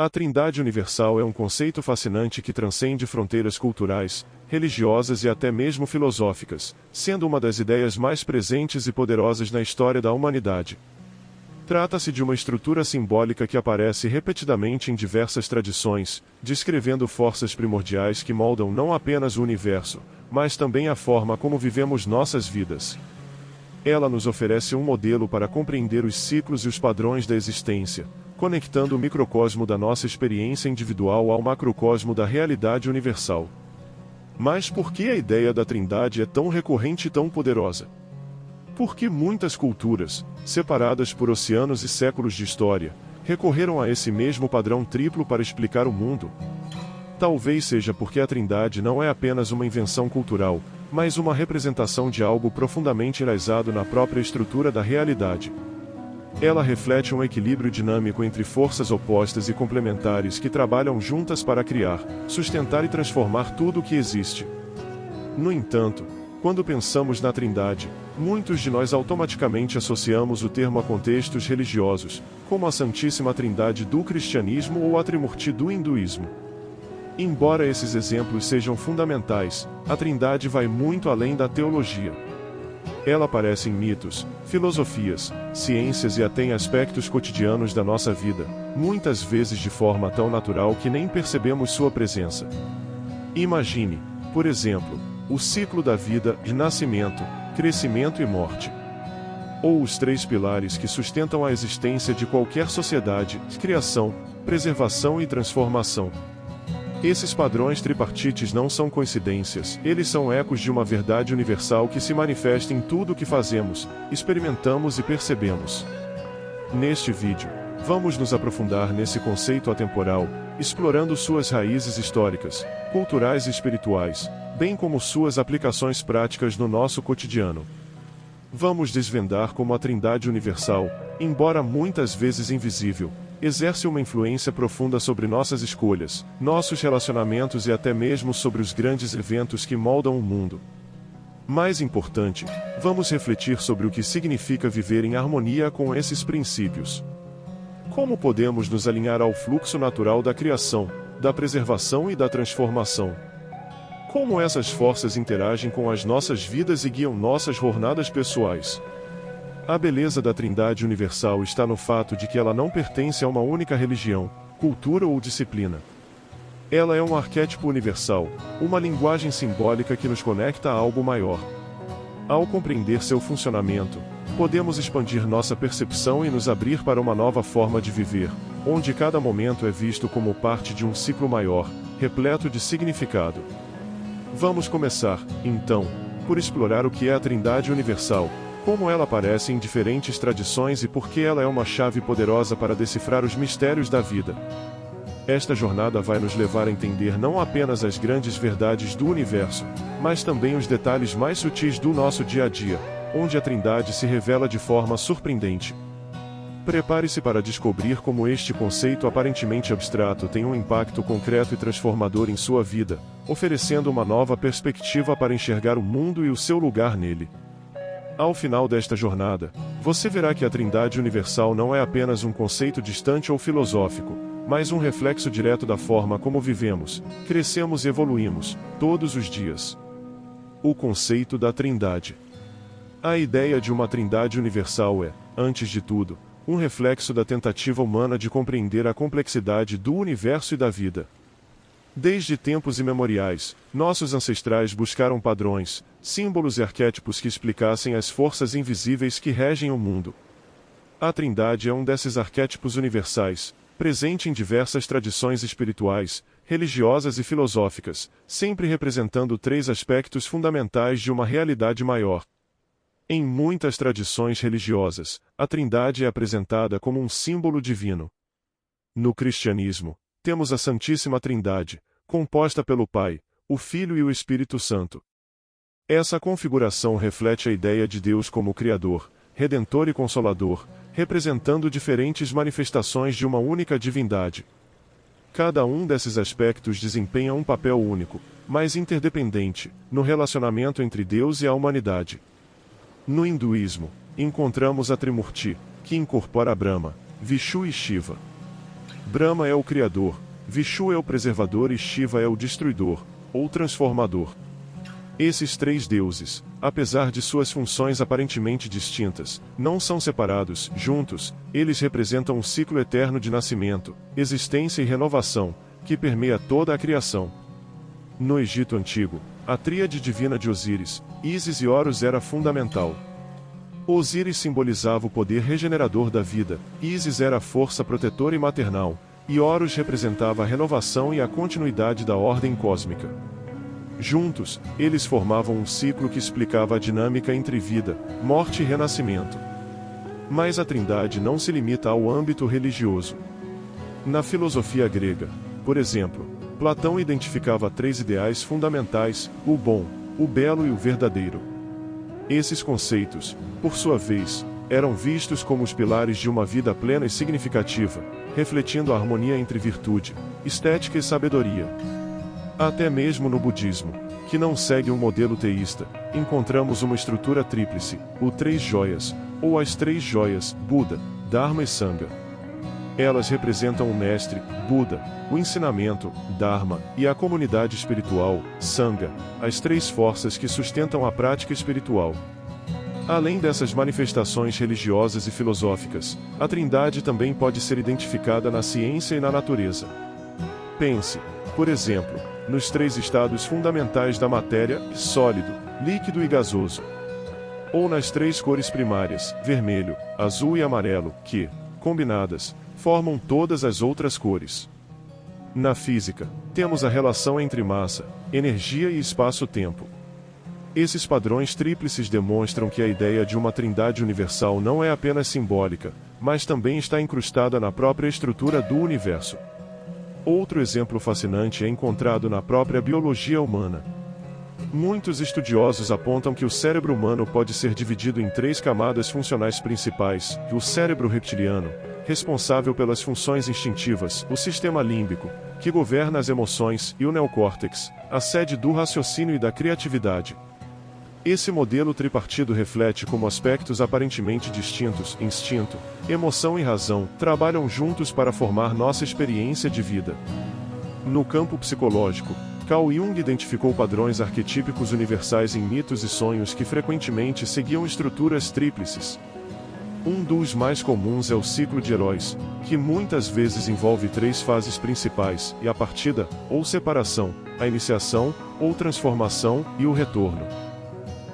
A Trindade Universal é um conceito fascinante que transcende fronteiras culturais, religiosas e até mesmo filosóficas, sendo uma das ideias mais presentes e poderosas na história da humanidade. Trata-se de uma estrutura simbólica que aparece repetidamente em diversas tradições, descrevendo forças primordiais que moldam não apenas o universo, mas também a forma como vivemos nossas vidas. Ela nos oferece um modelo para compreender os ciclos e os padrões da existência, conectando o microcosmo da nossa experiência individual ao macrocosmo da realidade universal. Mas por que a ideia da Trindade é tão recorrente e tão poderosa? Por que muitas culturas, separadas por oceanos e séculos de história, recorreram a esse mesmo padrão triplo para explicar o mundo? Talvez seja porque a Trindade não é apenas uma invenção cultural, mas uma representação de algo profundamente enraizado na própria estrutura da realidade. Ela reflete um equilíbrio dinâmico entre forças opostas e complementares que trabalham juntas para criar, sustentar e transformar tudo o que existe. No entanto, quando pensamos na Trindade, muitos de nós automaticamente associamos o termo a contextos religiosos, como a Santíssima Trindade do cristianismo ou a Trimurti do hinduísmo. Embora esses exemplos sejam fundamentais, a Trindade vai muito além da teologia. Ela aparece em mitos, filosofias, ciências e até em aspectos cotidianos da nossa vida, muitas vezes de forma tão natural que nem percebemos sua presença. Imagine, por exemplo, o ciclo da vida de nascimento, crescimento e morte. Ou os três pilares que sustentam a existência de qualquer sociedade: criação, preservação e transformação. Esses padrões tripartites não são coincidências, eles são ecos de uma verdade universal que se manifesta em tudo o que fazemos, experimentamos e percebemos. Neste vídeo, vamos nos aprofundar nesse conceito atemporal, explorando suas raízes históricas, culturais e espirituais, bem como suas aplicações práticas no nosso cotidiano. Vamos desvendar como a Trindade Universal, embora muitas vezes invisível, exerce uma influência profunda sobre nossas escolhas, nossos relacionamentos e até mesmo sobre os grandes eventos que moldam o mundo. Mais importante, vamos refletir sobre o que significa viver em harmonia com esses princípios. Como podemos nos alinhar ao fluxo natural da criação, da preservação e da transformação? Como essas forças interagem com as nossas vidas e guiam nossas jornadas pessoais? A beleza da Trindade Universal está no fato de que ela não pertence a uma única religião, cultura ou disciplina. Ela é um arquétipo universal, uma linguagem simbólica que nos conecta a algo maior. Ao compreender seu funcionamento, podemos expandir nossa percepção e nos abrir para uma nova forma de viver, onde cada momento é visto como parte de um ciclo maior, repleto de significado. Vamos começar, então, por explorar o que é a Trindade Universal, como ela aparece em diferentes tradições e por que ela é uma chave poderosa para decifrar os mistérios da vida. Esta jornada vai nos levar a entender não apenas as grandes verdades do universo, mas também os detalhes mais sutis do nosso dia a dia, onde a Trindade se revela de forma surpreendente. Prepare-se para descobrir como este conceito aparentemente abstrato tem um impacto concreto e transformador em sua vida, oferecendo uma nova perspectiva para enxergar o mundo e o seu lugar nele. Ao final desta jornada, você verá que a Trindade Universal não é apenas um conceito distante ou filosófico, mas um reflexo direto da forma como vivemos, crescemos e evoluímos, todos os dias. O conceito da Trindade. A ideia de uma Trindade Universal é, antes de tudo, um reflexo da tentativa humana de compreender a complexidade do universo e da vida. Desde tempos imemoriais, nossos ancestrais buscaram padrões, símbolos e arquétipos que explicassem as forças invisíveis que regem o mundo. A Trindade é um desses arquétipos universais, presente em diversas tradições espirituais, religiosas e filosóficas, sempre representando três aspectos fundamentais de uma realidade maior. Em muitas tradições religiosas, a Trindade é apresentada como um símbolo divino. No cristianismo, temos a Santíssima Trindade, composta pelo Pai, o Filho e o Espírito Santo. Essa configuração reflete a ideia de Deus como Criador, Redentor e Consolador, representando diferentes manifestações de uma única divindade. Cada um desses aspectos desempenha um papel único, mas interdependente, no relacionamento entre Deus e a humanidade. No hinduísmo, encontramos a Trimurti, que incorpora Brahma, Vishnu e Shiva. Brahma é o criador, Vishnu é o preservador e Shiva é o destruidor, ou transformador. Esses três deuses, apesar de suas funções aparentemente distintas, não são separados. Juntos, eles representam um ciclo eterno de nascimento, existência e renovação, que permeia toda a criação. No Egito Antigo, a tríade divina de Osíris, Ísis e Horus era fundamental. Osíris simbolizava o poder regenerador da vida, Ísis era a força protetora e maternal, e Horus representava a renovação e a continuidade da ordem cósmica. Juntos, eles formavam um ciclo que explicava a dinâmica entre vida, morte e renascimento. Mas a Trindade não se limita ao âmbito religioso. Na filosofia grega, por exemplo, Platão identificava três ideais fundamentais: o bom, o belo e o verdadeiro. Esses conceitos, por sua vez, eram vistos como os pilares de uma vida plena e significativa, refletindo a harmonia entre virtude, estética e sabedoria. Até mesmo no budismo, que não segue um modelo teísta, encontramos uma estrutura tríplice, o três joias, ou as três joias, Buda, Dharma e Sangha. Elas representam o mestre, Buda, o ensinamento, Dharma, e a comunidade espiritual, Sangha, as três forças que sustentam a prática espiritual. Além dessas manifestações religiosas e filosóficas, a Trindade também pode ser identificada na ciência e na natureza. Pense, por exemplo, nos três estados fundamentais da matéria: sólido, líquido e gasoso. Ou nas três cores primárias, vermelho, azul e amarelo, que, combinadas, formam todas as outras cores. Na física, temos a relação entre massa, energia e espaço-tempo. Esses padrões tríplices demonstram que a ideia de uma trindade universal não é apenas simbólica, mas também está incrustada na própria estrutura do universo. Outro exemplo fascinante é encontrado na própria biologia humana. Muitos estudiosos apontam que o cérebro humano pode ser dividido em três camadas funcionais principais: o cérebro reptiliano, responsável pelas funções instintivas, o sistema límbico, que governa as emoções, e o neocórtex, a sede do raciocínio e da criatividade. Esse modelo tripartido reflete como aspectos aparentemente distintos, instinto, emoção e razão, trabalham juntos para formar nossa experiência de vida. No campo psicológico, Carl Jung identificou padrões arquetípicos universais em mitos e sonhos que frequentemente seguiam estruturas tríplices. Um dos mais comuns é o ciclo de heróis, que muitas vezes envolve três fases principais: a partida, ou separação, a iniciação, ou transformação, e o retorno.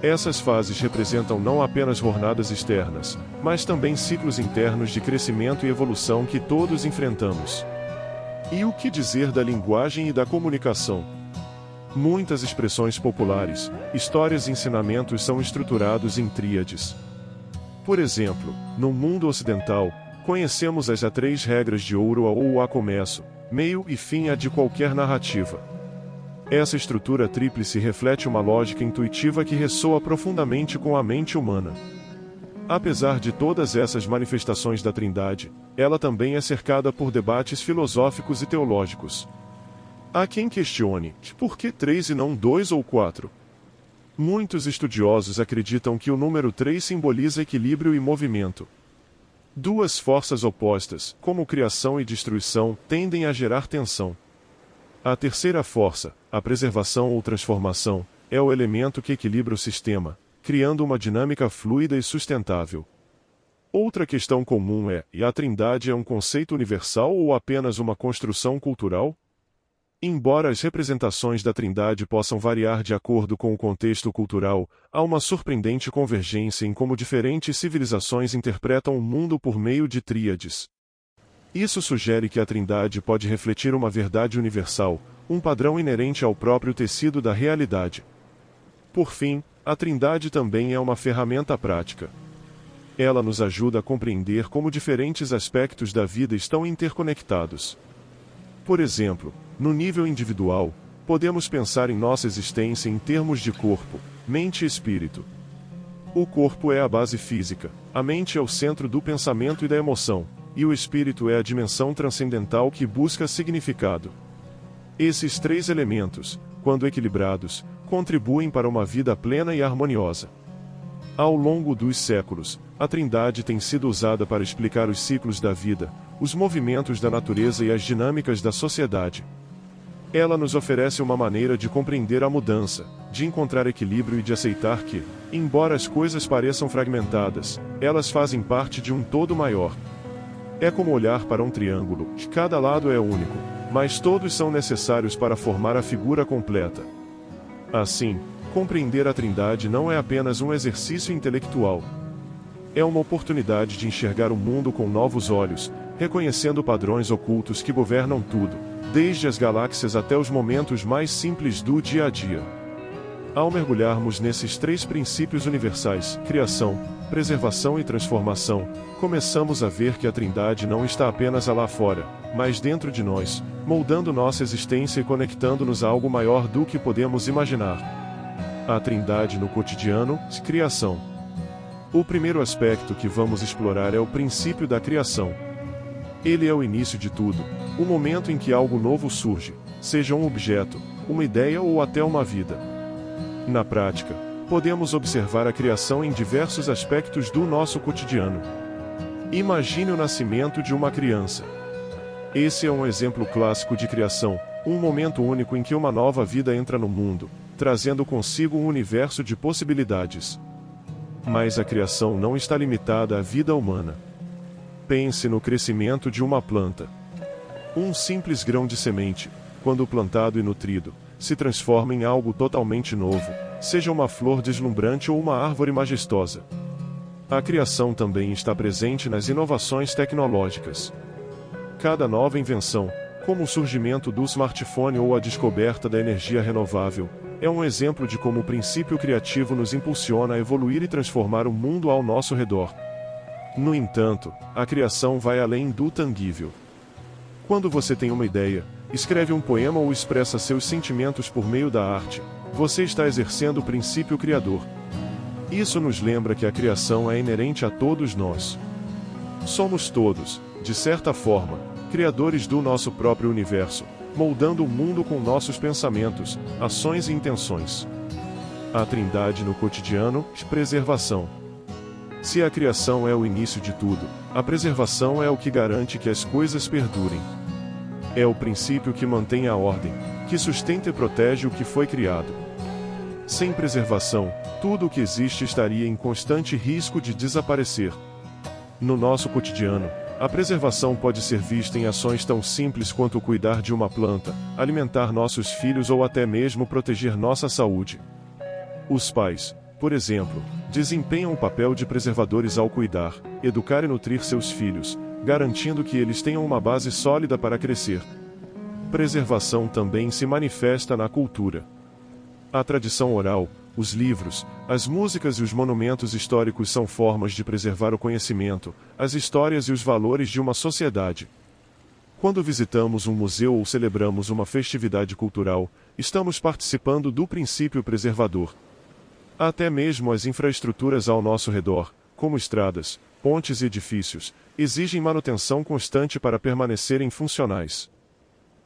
Essas fases representam não apenas jornadas externas, mas também ciclos internos de crescimento e evolução que todos enfrentamos. E o que dizer da linguagem e da comunicação? Muitas expressões populares, histórias e ensinamentos são estruturados em tríades. Por exemplo, no mundo ocidental, conhecemos as três regras de ouro ou a começo, meio e fim de qualquer narrativa. Essa estrutura tríplice reflete uma lógica intuitiva que ressoa profundamente com a mente humana. Apesar de todas essas manifestações da Trindade, ela também é cercada por debates filosóficos e teológicos. Há quem questione: por que 3 e não 2 ou 4? Muitos estudiosos acreditam que o número 3 simboliza equilíbrio e movimento. Duas forças opostas, como criação e destruição, tendem a gerar tensão. A terceira força, a preservação ou transformação, é o elemento que equilibra o sistema, criando uma dinâmica fluida e sustentável. Outra questão comum é: a Trindade é um conceito universal ou apenas uma construção cultural? Embora as representações da Trindade possam variar de acordo com o contexto cultural, há uma surpreendente convergência em como diferentes civilizações interpretam o mundo por meio de tríades. Isso sugere que a Trindade pode refletir uma verdade universal, um padrão inerente ao próprio tecido da realidade. Por fim, a Trindade também é uma ferramenta prática. Ela nos ajuda a compreender como diferentes aspectos da vida estão interconectados. Por exemplo, no nível individual, podemos pensar em nossa existência em termos de corpo, mente e espírito. O corpo é a base física, a mente é o centro do pensamento e da emoção, e o espírito é a dimensão transcendental que busca significado. Esses três elementos, quando equilibrados, contribuem para uma vida plena e harmoniosa. Ao longo dos séculos, a Trindade tem sido usada para explicar os ciclos da vida, os movimentos da natureza e as dinâmicas da sociedade. Ela nos oferece uma maneira de compreender a mudança, de encontrar equilíbrio e de aceitar que, embora as coisas pareçam fragmentadas, elas fazem parte de um todo maior. É como olhar para um triângulo, cada lado é único, mas todos são necessários para formar a figura completa. Assim, compreender a Trindade não é apenas um exercício intelectual. É uma oportunidade de enxergar o mundo com novos olhos, reconhecendo padrões ocultos que governam tudo, desde as galáxias até os momentos mais simples do dia a dia. Ao mergulharmos nesses três princípios universais, criação, preservação e transformação, começamos a ver que a Trindade não está apenas lá fora, mas dentro de nós, moldando nossa existência e conectando-nos a algo maior do que podemos imaginar. A Trindade no cotidiano, criação. O primeiro aspecto que vamos explorar é o princípio da criação. Ele é o início de tudo, o momento em que algo novo surge, seja um objeto, uma ideia ou até uma vida. Na prática, podemos observar a criação em diversos aspectos do nosso cotidiano. Imagine o nascimento de uma criança. Esse é um exemplo clássico de criação, um momento único em que uma nova vida entra no mundo, trazendo consigo um universo de possibilidades. Mas a criação não está limitada à vida humana. Pense no crescimento de uma planta. Um simples grão de semente, quando plantado e nutrido, se transforma em algo totalmente novo, seja uma flor deslumbrante ou uma árvore majestosa. A criação também está presente nas inovações tecnológicas. Cada nova invenção, como o surgimento do smartphone ou a descoberta da energia renovável, é um exemplo de como o princípio criativo nos impulsiona a evoluir e transformar o mundo ao nosso redor. No entanto, a criação vai além do tangível. Quando você tem uma ideia, escreve um poema ou expressa seus sentimentos por meio da arte, você está exercendo o princípio criador. Isso nos lembra que a criação é inerente a todos nós. Somos todos, de certa forma, criadores do nosso próprio universo, moldando o mundo com nossos pensamentos, ações e intenções. A Trindade no cotidiano, preservação. Se a criação é o início de tudo, a preservação é o que garante que as coisas perdurem. É o princípio que mantém a ordem, que sustenta e protege o que foi criado. Sem preservação, tudo o que existe estaria em constante risco de desaparecer. No nosso cotidiano, a preservação pode ser vista em ações tão simples quanto cuidar de uma planta, alimentar nossos filhos ou até mesmo proteger nossa saúde. Os pais, por exemplo, desempenham o papel de preservadores ao cuidar, educar e nutrir seus filhos, garantindo que eles tenham uma base sólida para crescer. Preservação também se manifesta na cultura. A tradição oral, os livros, as músicas e os monumentos históricos são formas de preservar o conhecimento, as histórias e os valores de uma sociedade. Quando visitamos um museu ou celebramos uma festividade cultural, estamos participando do princípio preservador. Até mesmo as infraestruturas ao nosso redor, como estradas, pontes e edifícios, exigem manutenção constante para permanecerem funcionais.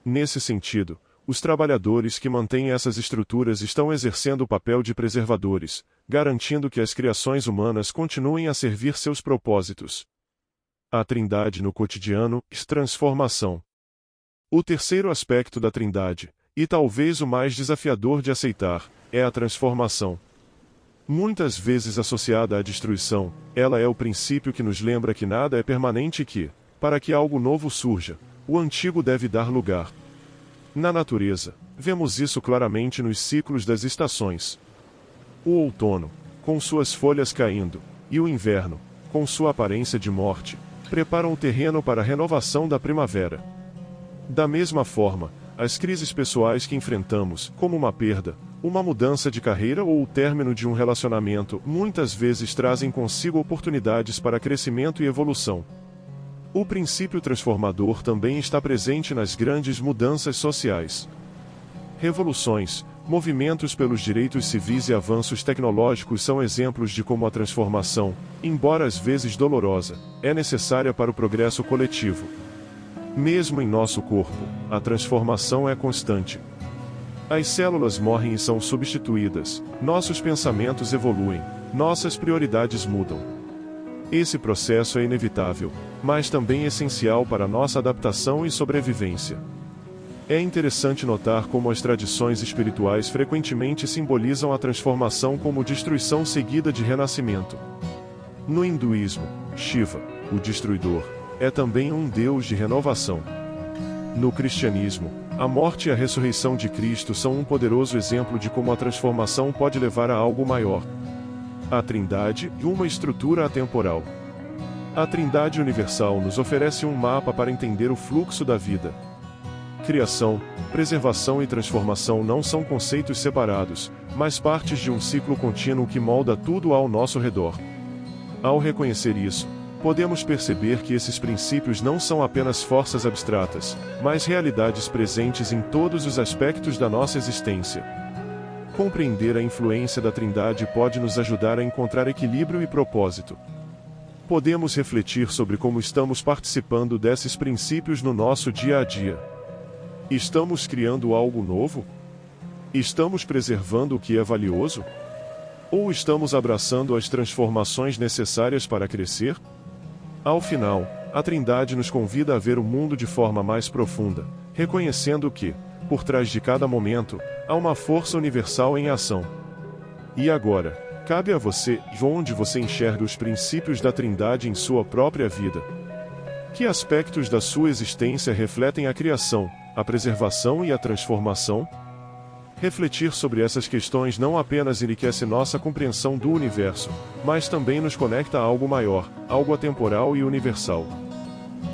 Nesse sentido, os trabalhadores que mantêm essas estruturas estão exercendo o papel de preservadores, garantindo que as criações humanas continuem a servir seus propósitos. A Trindade no cotidiano, transformação. O terceiro aspecto da Trindade, e talvez o mais desafiador de aceitar, é a transformação. Muitas vezes associada à destruição, ela é o princípio que nos lembra que nada é permanente e que, para que algo novo surja, o antigo deve dar lugar. Na natureza, vemos isso claramente nos ciclos das estações. O outono, com suas folhas caindo, e o inverno, com sua aparência de morte, preparam o terreno para a renovação da primavera. Da mesma forma, as crises pessoais que enfrentamos, como uma perda, uma mudança de carreira ou o término de um relacionamento, muitas vezes trazem consigo oportunidades para crescimento e evolução. O princípio transformador também está presente nas grandes mudanças sociais. Revoluções, movimentos pelos direitos civis e avanços tecnológicos são exemplos de como a transformação, embora às vezes dolorosa, é necessária para o progresso coletivo. Mesmo em nosso corpo, a transformação é constante. As células morrem e são substituídas, nossos pensamentos evoluem, nossas prioridades mudam. Esse processo é inevitável, mas também essencial para nossa adaptação e sobrevivência. É interessante notar como as tradições espirituais frequentemente simbolizam a transformação como destruição seguida de renascimento. No hinduísmo, Shiva, o destruidor, é também um deus de renovação. No cristianismo, a morte e a ressurreição de Cristo são um poderoso exemplo de como a transformação pode levar a algo maior. A Trindade e uma estrutura atemporal. A Trindade Universal nos oferece um mapa para entender o fluxo da vida. Criação, preservação e transformação não são conceitos separados, mas partes de um ciclo contínuo que molda tudo ao nosso redor. Ao reconhecer isso, podemos perceber que esses princípios não são apenas forças abstratas, mas realidades presentes em todos os aspectos da nossa existência. Compreender a influência da Trindade pode nos ajudar a encontrar equilíbrio e propósito. Podemos refletir sobre como estamos participando desses princípios no nosso dia a dia. Estamos criando algo novo? Estamos preservando o que é valioso? Ou estamos abraçando as transformações necessárias para crescer? Ao final, a Trindade nos convida a ver o mundo de forma mais profunda, reconhecendo que, por trás de cada momento, há uma força universal em ação. E agora, cabe a você, onde você enxerga os princípios da Trindade em sua própria vida. Que aspectos da sua existência refletem a criação, a preservação e a transformação? Refletir sobre essas questões não apenas enriquece nossa compreensão do universo, mas também nos conecta a algo maior, algo atemporal e universal.